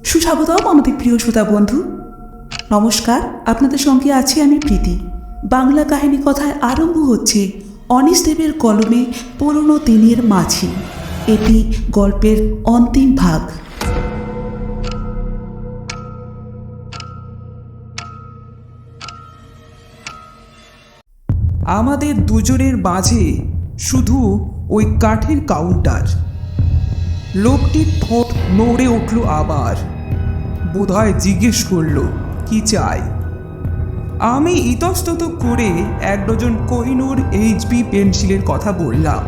সুস্বাগতম আমাদের প্রিয় শ্রোতা বন্ধু। নমস্কার, আপনাদের সঙ্গে আছি আমি প্রীতি। বাংলা কাহিনী কথায় আরম্ভ হচ্ছে অনিশ দেবের কলমে পুরনো দিনের মাঝি। এটি গল্পের অন্তিম ভাগ। আমাদের দুজনের মাঝে শুধু ওই কাঠের কাউন্টার। লোকটির ঠোঁট নড়ে উঠল আবার। বোধহয় জিজ্ঞেস করলো কি চাই। আমি ইতস্তত করে 1 ডজন কোহিনূর এইচবি পেন্সিলের কথা বললাম।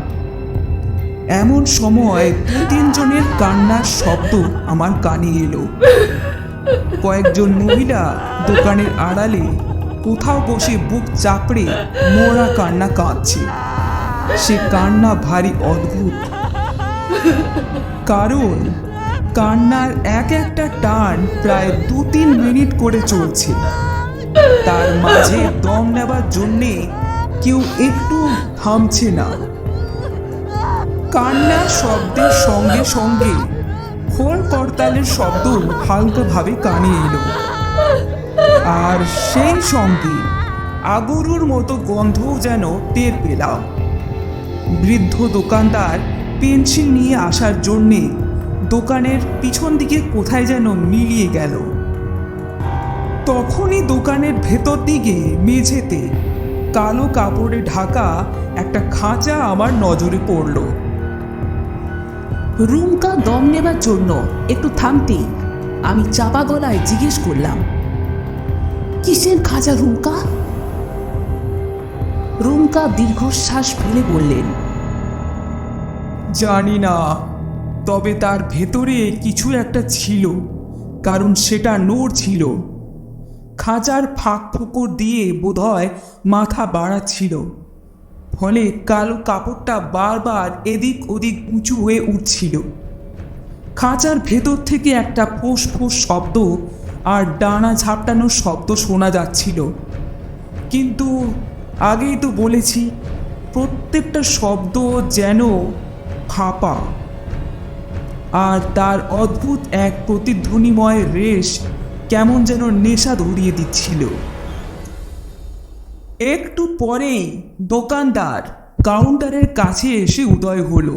এমন সময় 2-3 জনের কান্নার শব্দ আমার কানে এলো। কয়েকজন মহিলা দোকানের আড়ালে কোথাও বসে বুক চাপড়ে মোরা কান্না কাঁদছে। সে কান্না ভারী অদ্ভুত, কারণ কান্নার এক একটা টান প্রায় 2-3 মিনিট করে চলছে। তার মাঝে দম নেবার জন্যে কেউ একটু থামছে না। কান্নার শব্দের সঙ্গে সঙ্গে খোল করতালের শব্দ হালকাভাবে কানে এলো, আর সেই সঙ্গে আগরুর মতো গন্ধও যেন টের পেলাম। বৃদ্ধ দোকানদার পেন্সিল নিয়ে আসার জন্যে দোকানের পিছন দিকে কোথায় যেন মিলিয়ে গেল। তখনই দোকানের ভেতর দিকে মেঝেতে কালো কাপড়ে ঢাকা একটা খাঁচা আমার নজরে পড়ল। রুমকা দম নেবার জন্য একটু থামতেই আমি চাপা গলায় জিজ্ঞেস করলাম, কিসের খাঁচা রুমকা? রুমকা দীর্ঘশ্বাস ফেলে বললেন, জানি না, তবে তার ভেতরে কিছু একটা ছিল, কারণ সেটা নড়ছিল। খাঁচার ফাঁক ফোকর দিয়ে বোধহয় মাথা বাড়াচ্ছিল, ফলে কালো কাপড়টা বারবার এদিক ওদিক উঁচু হয়ে উঠছিল। খাঁচার ভেতর থেকে একটা ফোঁস ফোঁস শব্দ আর ডানা ঝাপটানোর শব্দ শোনা যাচ্ছিল। কিন্তু আগেই তো বলেছি, প্রত্যেকটা শব্দ যেন ফাঁপা, আর তার অদ্ভুত এক প্রতিধ্বনিময় রেশ কেমন যেন নেশা ধরিয়ে দিচ্ছিল। একটু পরেই দোকানদার কাউন্টারের কাছে এসে উদয় হলো।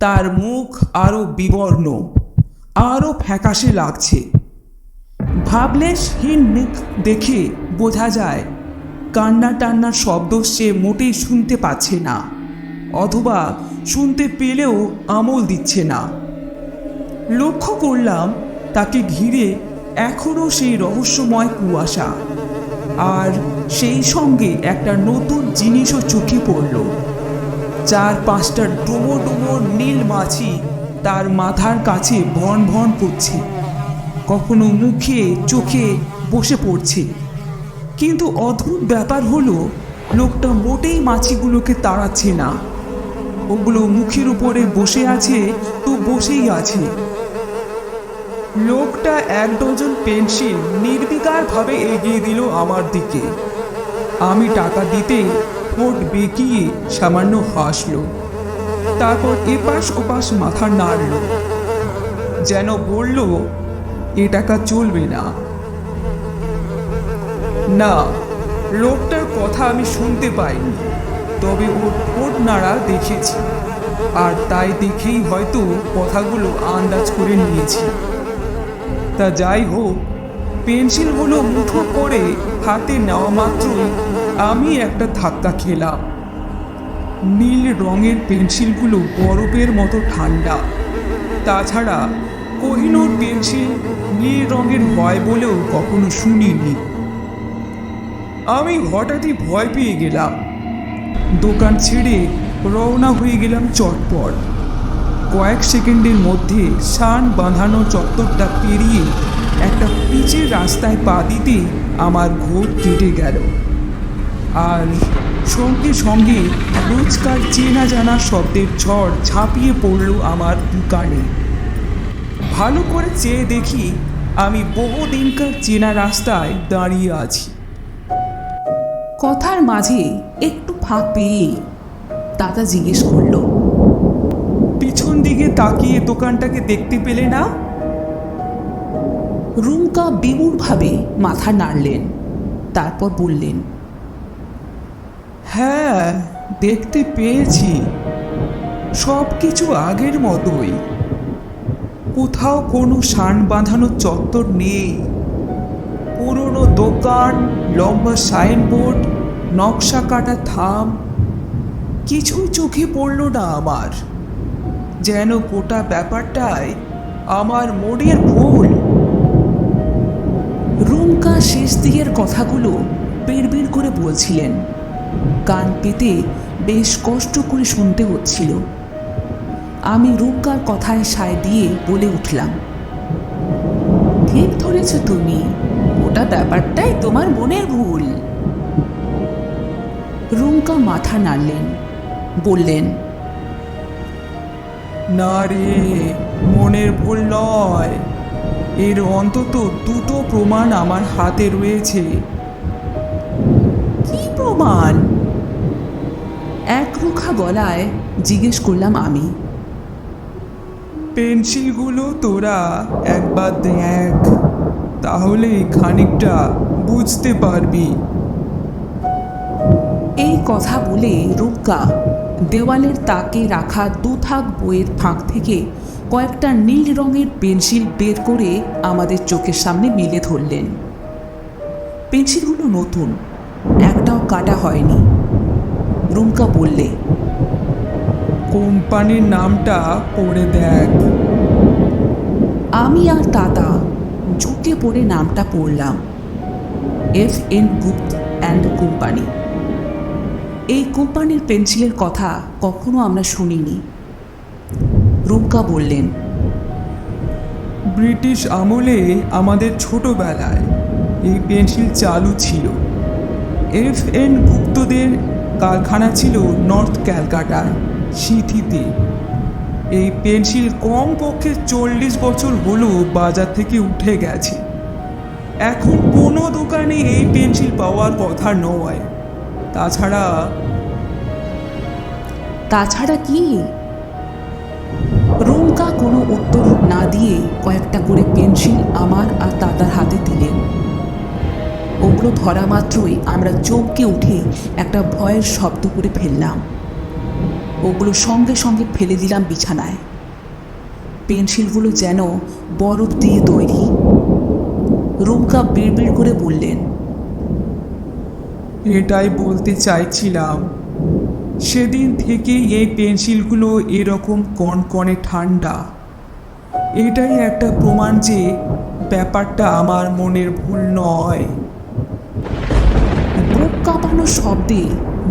তার মুখ আরো বিবর্ণ, আরো ফ্যাকাশে লাগছে। ভাবলেশহীন মুখ দেখে বোঝা যায় কান্না টান্নার শব্দ সে মোটেই শুনতে পাচ্ছে না, অথবা শুনতে পেলেও আমল দিচ্ছে না। লক্ষ্য করলাম তাকে ঘিরে এখনো সেই রহস্যময় কুয়াশা, আর সেই সঙ্গে একটা নতুন জিনিসও চোখে পড়ল। 4-5টা ডোমো ডোমো নীল মাছি তার মাথার কাছে ভন ভন করছে, কখনো মুখে চোখে বসে পড়ছে। কিন্তু অদ্ভুত ব্যাপার হলো, লোকটা মোটেই মাছিগুলোকে তাড়াচ্ছে না। ওগুলো মুখের উপরে বসে আছে তো বসেই আছে। লোকটা 1 ডজন পেন্সিল নির্বিকারভাবে এগিয়ে দিল আমার দিকে। আমি টাকা দিতে ঠোঁট বেঁকিয়ে সামান্য হাসল, তারপর এপাশ ওপাশ মাথা নাড়ল, যেন বলল, এ টাকা চলবে না। না, লোকটার কথা আমি শুনতে পাইনি, তবে ওর ঠোঁট নাড়া দেখেছি, আর তাই দেখেই হয়তো কথাগুলো আন্দাজ করে নিয়েছি। তা যাই হোক, পেন্সিলগুলো মুঠো করে হাতে নেওয়া মাত্রই আমি একটা ধাক্কা খেলাম। নীল রঙের পেন্সিলগুলো বরফের মতো ঠান্ডা। তাছাড়া কোহিনূর পেন্সিল নীল রঙের হয় বলেও কখনো শুনিনি। আমি হঠাৎই ভয় পেয়ে গেলাম। দোকান ছেড়ে রওনা হয়ে গেলাম চটপট। কয়েক সেকেন্ডের মধ্যে শান বাঁধানো চত্বরটা পেরিয়ে একটা পিচের রাস্তায় পা দিতে আমার ঘোর কেটে গেল, আর সঙ্গে সঙ্গে রোজকার চেনা জানা শব্দের ঝড় ঝাঁপিয়ে পড়ল আমার কানে। ভালো করে চেয়ে দেখি আমি বহুদিনকার চেনা রাস্তায় দাঁড়িয়ে আছি। কথার মাঝে একটু ফাঁক পেয়ে দাদা জিজ্ঞেস করলো, পিছন দিকে তাকিয়ে দোকানটাকে দেখতে পেলে না? রুমকা বিমূঢ়ভাবে মাথা নাড়লেন, তারপর বললেন, হ্যাঁ, দেখতে পেয়েছি। সব কিছু আগের মতোই। কোথাও কোনো সান বাঁধানো চত্বর নেই। পুরনো দোকান, লম্বা সাইনবোর্ড, নকশা কাটা থাম, কিছুই চোখে পড়ল না আমার। যেন গোটা ব্যাপারটাই আমার মনের ভুল। রুমকা শেষ দিকের কথাগুলো বিড়বিড় করে বলছিলেন। কান পেতে বেশ কষ্ট করে শুনতে হচ্ছিল। আমি রুমকার কথায় সায় দিয়ে বলে উঠলাম, ঠিক ধরেছ তুমি, ওটা ব্যাপারটাই তোমার মনের ভুল। রুমকা মাথা নাড়লেন, বললেন, না রে, মনের ভুল নয়। এর অন্তত দুটো প্রমাণ আমার হাতে রয়েছে। কি প্রমাণ? একরুখা গলায় জিজ্ঞেস করলাম আমি। পেন্সিলগুলো তোরা একবার দেখ, তাহলে খানিকটা বুঝতে পারবি। এই কথা বলে রুমকা দেওয়ালের তাকে রাখা দুথাক বইয়ের ফাঁক থেকে কয়েকটা নীল রঙের পেন্সিল বের করে আমাদের চোখের সামনে মেলে ধরলেন। পেন্সিলগুলো নতুন, একটাও কাটা হয়নি। রুমকা বললে, কোম্পানির নামটা পড়ে দেখ। আমি আর দাদা ঝুঁকে পড়ে নামটা পড়লাম, FN গুপ্ত অ্যান্ড কোম্পানি। এই কোম্পানির পেন্সিলের কথা কখনো আমরা শুনিনি। রুমকা বললেন, ব্রিটিশ আমলে আমাদের ছোটবেলায় এই পেন্সিল চালু ছিল। FN গুপ্তদের কারখানা ছিল নর্থ ক্যালকাটায়, সিটিতে। এই পেন্সিল কমপক্ষে 40 বছর হলো বাজার থেকে উঠে গেছে। এখন কোনো দোকানে এই পেন্সিল পাওয়ার কথা নয়। তাছাড়া কি? রুমকা কোনো উত্তর না দিয়ে কয়েকটা করে পেন্সিল আমার আর দাদার হাতে দিলেন। ওগুলো ধরা মাত্রই আমরা চমকে উঠে একটা ভয়ের শব্দ করে ফেললাম। ওগুলো সঙ্গে সঙ্গে ফেলে দিলাম বিছানায়। পেন্সিলগুলো যেন বরফ দিয়ে তৈরি। রুমকা বিড়বিড় করে বললেন, এটাই বলতে চাইছিলাম। সেদিন থেকেই এই পেন্সিলগুলো এরকম কনকনে ঠান্ডা। এটাই একটা প্রমাণ যে ব্যাপারটা আমার মনের ভুল নয়। বুক কাঁপানো শব্দে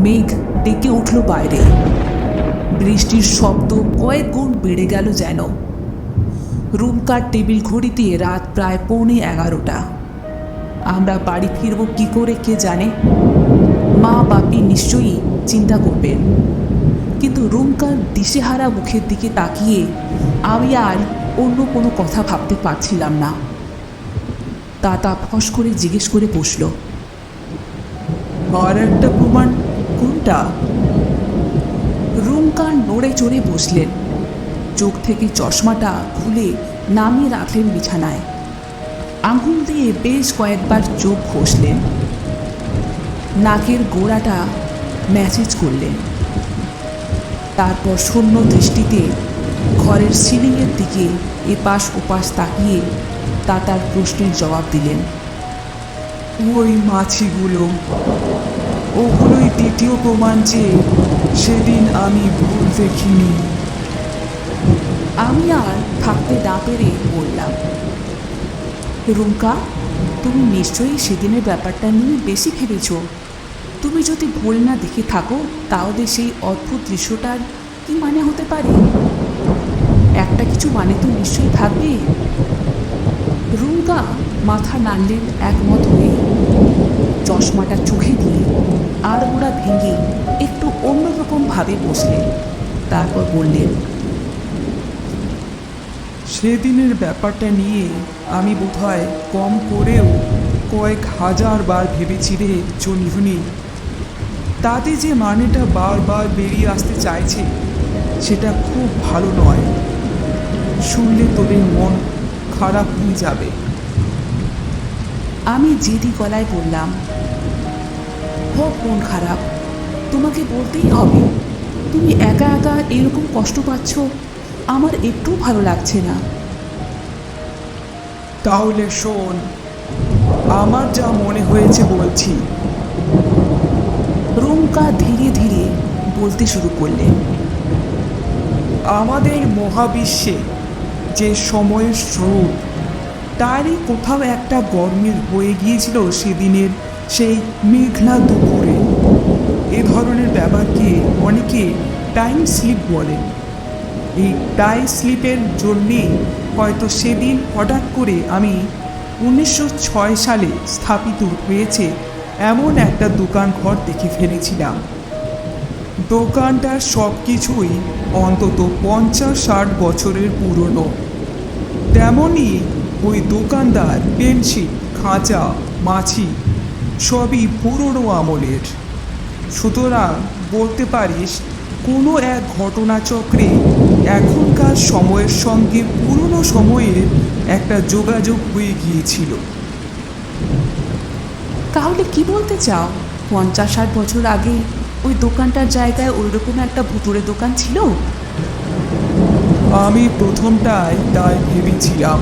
মেঘ ডেকে উঠল বাইরে। বৃষ্টির শব্দ কয়েক গুণ বেড়ে গেল যেন। রুমকার টেবিল ঘড়িতে রাত প্রায় 11:15। আমরা বাড়ি ফিরব কি করে কে জানে। মা বাপি নিশ্চয়ই চিন্তা করবেন, কিন্তু রুমকার দিশেহারা মুখের দিকে তাকিয়ে আমি আর অন্য কোনো কথা ভাবতে পারছিলাম না। দাদা ফস করে জিজ্ঞেস করে বসল, আর একটা প্রমাণ কোনটা? রুমকা নড়ে চড়ে বসলেন। চোখ থেকে চশমাটা খুলে নামিয়ে রাখলেন বিছানায়। আঙুল দিয়ে বেশ কয়েকবার চোখ ঘষলেন। নাকের গোড়াটা ম্যাসেজ করলেন। তারপর শূন্য দৃষ্টিতে ঘরের সিলিংয়ের দিকে এপাশ ওপাশ তাকিয়ে তার প্রশ্নের জবাব দিলেন, ওই মাছিগুলো, ওগুলোই দ্বিতীয় প্রমাণ যে সেদিন আমি ভুল দেখিনি। আমি আর থাকতে না পেরে বললাম, রুমকা, তুমি নিশ্চয়ই সেদিনের ব্যাপারটা নিয়ে বেশি ভেবেছ। তুমি যদি ভুল না দেখে থাকো তাহলে সেই অদ্ভুত দৃশ্যটার কি মানে হতে পারে? একটা কিছু মানে তো নিশ্চয়ই থাকবে। রুমকা মাথা নাড়লেন একমত হয়ে। চশমাটা চোখে দিয়ে আড়মোড়া ভেঙে একটু অন্যরকমভাবে বসলেন। তারপর বললেন, সেদিনের ব্যাপারটা নিয়ে আমি বোধহয় কম করেও কয়েক হাজার বার ভেবেছি রে চুনঝুনি। তাতে যে মানেটা বারবার বেরিয়ে আসতে চাইছে সেটা খুব ভালো নয়। শুনলে তোদের মন খারাপ হয়ে যাবে। আমি জেদি গলায় বললাম, হোক মন খারাপ, তোমাকে বলতেই হবে। তুমি একা একা এরকম কষ্ট পাচ্ছ, আমার একটু ভালো লাগছে না। তাহলে শোন, আমার যা মনে হয়েছে বলছি। রুমকা ধীরে ধীরে বলতে শুরু করলেন। আমাদের মহাবিশ্বে যে সময়ের স্রোত, তারই কোথাও একটা গরমিল হয়ে গিয়েছিল সেদিনের সেই মেঘলা দুপুরে। এ ধরনের ব্যাপারকে অনেকে টাইম স্লিপ বলেন। এই টাইম স্লিপের জন্যেই হয়তো সেদিন হঠাৎ করে আমি 1906 সালে স্থাপিত হয়েছে এমন একটা দোকান ঘর দেখে ফেলেছিলাম। দোকানটার সব কিছুই অন্তত 50-60 বছরের পুরনো। তেমনই ওই দোকানদার পেন্সিল, খাঁচা, মাছি সবই পুরনো আমলের। সুতরাং বলতে পারিস কোনো এক ঘটনাচক্রে এখনকার সময়ের সঙ্গে পুরনো সময়ের একটা যোগাযোগ হয়ে গিয়েছিল। তাহলে কি বলতে চাও, 50-60 বছর আগে ওই দোকানটার জায়গায় ওইরকম একটা ভুতুড়ে দোকান ছিল? আমি প্রথমটায় তাই ভেবেছিলাম,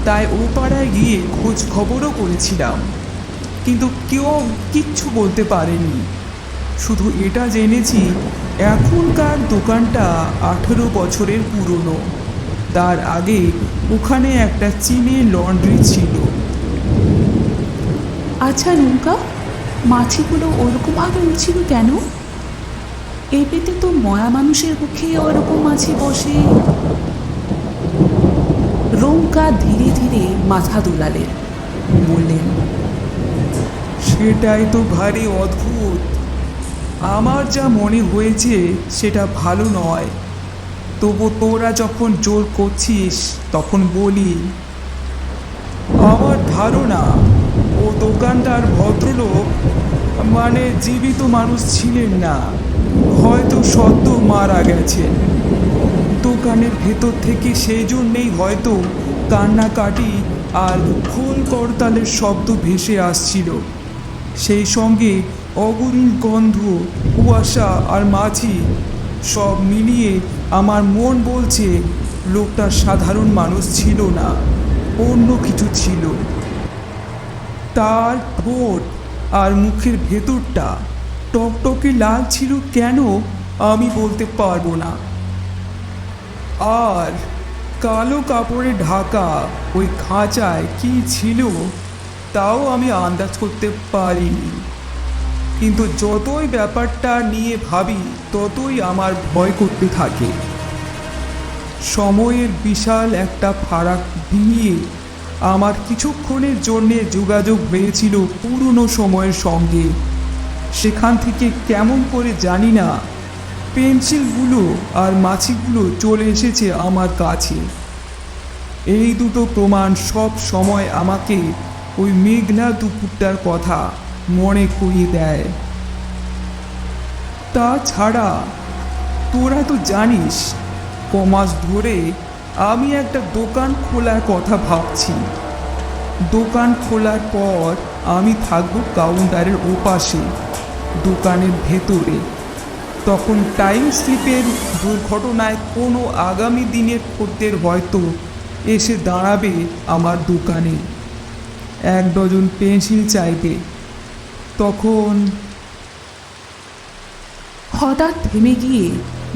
তাই ও পাড়ায় গিয়ে খোঁজ খবরও করেছিলাম, কিন্তু কেউ কিচ্ছু বলতে পারেনি। শুধু এটা জেনেছি এখনকার দোকানটা 18 বছরের পুরনো। তার আগে ওখানে একটা চীনের লন্ড্রি ছিল। আচ্ছা নৌকা, মাছিগুলো ওরকম আগে উঠছিল কেন? এমনিতে তো মরা মানুষের মুখে ওরকম মাছি বসে। রৌকা ধীরে ধীরে মাথা দোলালেন, বললেন, সেটাই তো ভারী অদ্ভুত। আমার যা মনে হয়েছে সেটা ভালো নয়, তবু তোরা যখন জোর করছিস তখন বলি। আমার ধারণা ও দোকানদার ভদ্রলোক মানে জীবিত মানুষ ছিলেন না, হয়তো সদ্য মারা গেছেন। দোকানের ভেতর থেকে সেই জন্যেই হয়তো কান্নাকাটি আর খোল করতালের শব্দ ভেসে আসছিল। সেই সঙ্গে অগুরুল গন্ধ, কুয়াশা আর মাছি সব মিলিয়ে আমার মন বলছে লোকটা সাধারণ মানুষ ছিল না, অন্য কিছু ছিল। তার ঠোঁট আর মুখের ভেতরটা টকটকে লাল ছিল কেন আমি বলতে পারবো না। আর কালো কাপড়ে ঢাকা ওই খাঁচায় কি ছিল তাও আমি আন্দাজ করতে পারিনি। কিন্তু যতই ব্যাপারটা নিয়ে ভাবি ততই আমার ভয় করতে থাকে। সময়ের বিশাল একটা ফারাক নিয়ে আমার কিছুক্ষণের জন্যে যোগাযোগ হয়েছিল পুরনো সময়ের সঙ্গে। সেখান থেকে কেমন করে জানি না পেন্সিলগুলো আর মাছিগুলো চলে এসেছে আমার কাছে। এই দুটো প্রমাণ সব সময় আমাকে ওই মেঘলা দুপুরটার কথা মনে করিয়ে দেয়। তাছাড়া তোরা তো জানিস কমাস ধরে আমি একটা দোকান খোলার কথা ভাবছি। দোকান খোলার পর আমি থাকবো কাউন্টারের ওপাশে, দোকানের ভেতরে। তখন টাইম স্লিপের দুর্ঘটনায় কোনো আগামী দিনের খদ্দের হয়তো এসে দাঁড়াবে আমার দোকানে, 1 ডজন পেন্সিল চাইবে। তখন হঠাৎ থেমে গিয়ে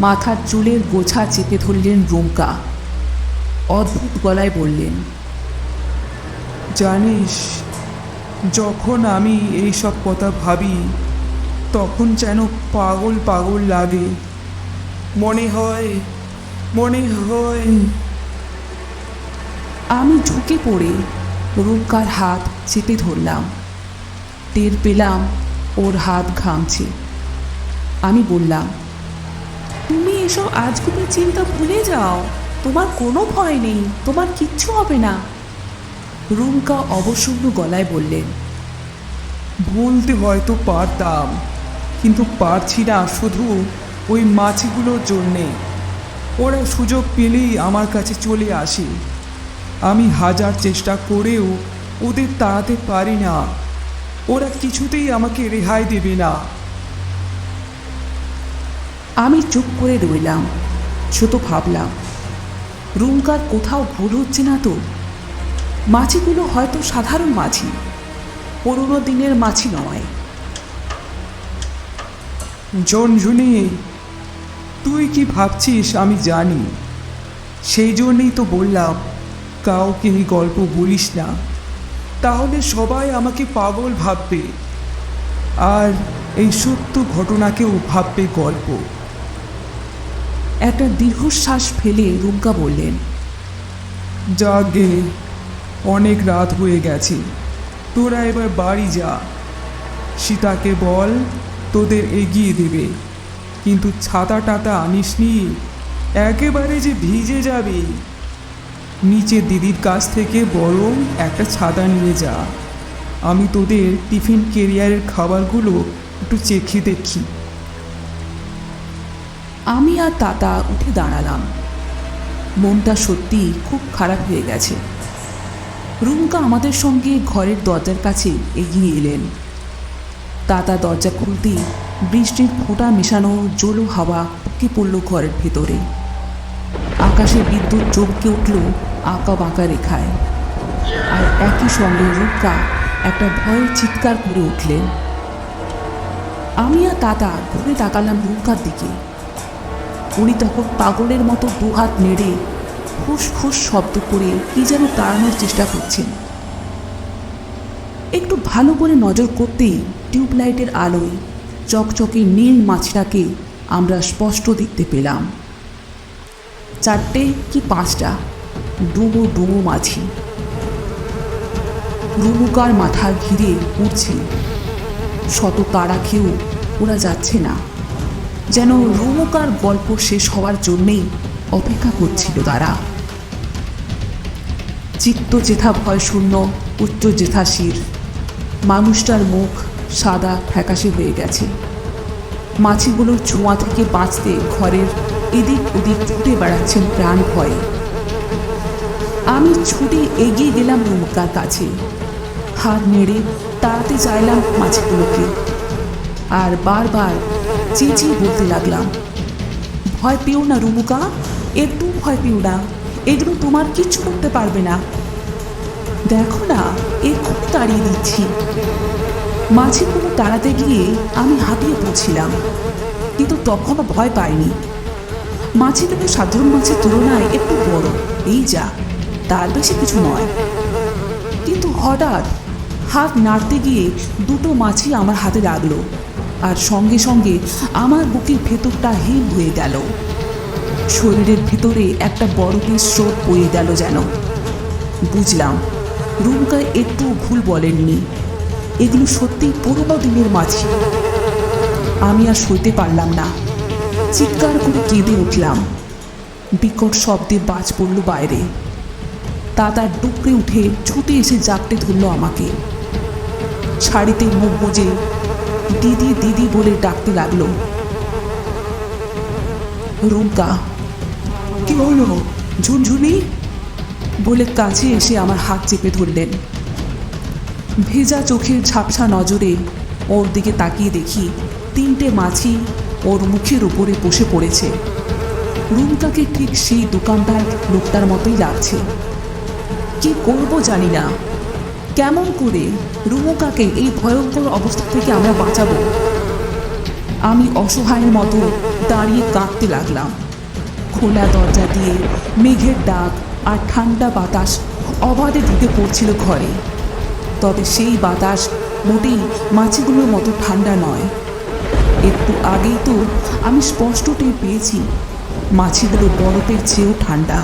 মাথার চুলের গোছা চেপে ধরলেন রুমকা। অদ্ভুত গলায় বললেন, জানিস, যখন আমি এইসব কথা ভাবি তখন যেন পাগল পাগল লাগে। মনে হয় আমি ঝুঁকে পড়ে রুমকার হাত চেপে ধরলাম। টের পেলাম ওর হাত ঘামছে। আমি বললাম, তুমি এসব আজগুবির চিন্তা ভুলে যাও, তোমার কোনো ভয় নেই, তোমার কিচ্ছু হবে না। রুমকা অবসন্ন গলায় বললেন, বলতে হয়তো পারতাম, কিন্তু পারছি না শুধু ওই মাছিগুলোর জন্যে। ওরা সুযোগ পেলেই আমার কাছে চলে আসে। আমি হাজার চেষ্টা করেও ওদের তাড়াতে পারি না। ওরা কিছুতেই আমাকে রেহাই দেবে না। আমি চুপ করে রইলাম। শুধু ভাবলাম, রুমকার কোথাও ভুল হচ্ছে না তো? মাছিগুলো হয়তো সাধারণ মাছি, পুরোনো দিনের মাছি নয়। ঝুনঝুনি, তুই কি ভাবছিস আমি জানি। সেই জন্যই তো বললাম কাউকে এই গল্প বলিস না, তাহলে সবাই আমাকে পাগল ভাববে, আর এই সত্য ঘটনাকেও ভাববে গল্প। একটা দীর্ঘশ্বাস ফেলে রুমকা বললেন, যাগে, অনেক রাত হয়ে গেছে, তোরা এবার বাড়ি যা। সীতাকে বল তোদের এগিয়ে দেবে, কিন্তু ছাতা টাতা আনিসনি, একেবারে যে ভিজে যাবে। নিচে দিদির কাছ থেকে বরং একটা ছাতা নিয়ে যা, আমি তোদের টিফিন কেরিয়ারের খাবারগুলো একটু চেখে দেখি। আমি আর তাতা উঠে দাঁড়ালাম। মনটা সত্যি খুব খারাপ হয়ে গেছে। রুমকা আমাদের সঙ্গে ঘরের দরজার কাছে এগিয়ে এলেন। তাতা দরজা খুলতেই বৃষ্টির ফোঁটা মেশানো জোলো হাওয়া উঁকি পড়ল ঘরের ভেতরে। আকাশে বিদ্যুৎ চমকে উঠল আঁকা বাঁকা রেখায়, আর একই সঙ্গে রুমকা একটা ভয়ের চিৎকার করে উঠলেন। আমি আর তাতা ঘুরে তাকালাম রুমকার দিকে। উনি তখন পাগলের মতো দুহাত নেড়ে ফুস ফুস শব্দ করে কি যেন তাড়ানোর চেষ্টা করছেন। একটু ভালো করে নজর করতেই টিউবলাইটের আলোয় চকচকে নীল মাছটাকে আমরা স্পষ্ট দেখতে পেলাম। 4টে কি 5টা ডুমো ডুমো মাছি রুমুকার মাথা ঘিরে উঠছে। শত তাড়া খেয়েও ওরা যাচ্ছে না, যেন রুমুকার গল্প শেষ হওয়ার জন্যেই অপেক্ষা করছিল তারা। চিত্ত যেথা ভয় শূন্য, উচ্চ যেথা শির। মানুষটার মুখ সাদা ফ্যাকাশে হয়ে গেছে। মাছিগুলোর ছোঁয়া থেকে বাঁচতে ঘরের এদিক ওদিক ছুটে বেড়াচ্ছেন প্রাণ ভয়ে। আমি ছুটে এগিয়ে গেলাম রুমুকার কাছে, হাত নেড়ে তাড়াতে চাইলাম মাছিগুলোকে, আর বারবার চেঁচিয়ে বলতে লাগলাম, ভয় পেও না রুমুকা, একটু ভয় পেও না, এগুলো তোমার কিচ্ছু করতে পারবে না। দেখো না, এক্ষুনি তাড়িয়ে দিচ্ছি। মাছিগুলো তাড়াতে গিয়ে আমি হাঁপিয়ে পড়ছিলাম, কিন্তু তখনও ভয় পাইনি। মাছিগুলো সাধারণ মাছের তুলনায় একটু বড়, এই যা, তার বেশি কিছু নয়। কিন্তু হঠাৎ হাত নাড়তে গিয়ে দুটো মাছি আমার হাতে লাগলো, আর সঙ্গে সঙ্গে আমার বুকের ভেতরটা হিম হয়ে গেল। শরীরের ভেতরে একটা বরফের স্রোত বয়ে গেল যেন। বুঝলাম রুমকা একটু ভুল বলেননি, এগুলো সত্যিই পুরোনো দিনের মাছি। আমি আর সইতে পারলাম না, চিৎকার করে কেঁদে উঠলাম। বিকট শব্দে বাজ পড়ল বাইরে। তাতার ডুকরে উঠে ছুটে এসে জাপটে ধরল আমাকে। শাড়িতে মুখ গুজে দিদি দিদি বলে ডাকতে লাগলো। রুমকা, কি হলো ঝুনঝুনি বলে কাছে এসে আমার হাত চেপে ধরলেন। ভেজা চোখের ঝাপসা নজরে ওর দিকে তাকিয়ে দেখি 3টে মাছি ওর মুখের উপরে বসে পড়েছে। রুমকাকে ঠিক সেই দোকানদার লোকটার মতোই লাগছে। কি করব জানি না, কেমন করে রুমকাকে এই ভয়ঙ্কর অবস্থা থেকে আমরা বাঁচাবো। আমি অসহায়ের মতো দাঁড়িয়ে কাঁদতে লাগলাম। খোলা দরজা দিয়ে মেঘের ডাক আর ঠান্ডা বাতাস অবাধে ঢুকে পড়ছিল ঘরে, তবে সেই বাতাস মোটেই মাছিগুলোর মতো ঠান্ডা নয়। একটু আগেই তো আমি স্পষ্ট টের পেয়েছি মাছিগুলো বরফের চেয়েও ঠান্ডা।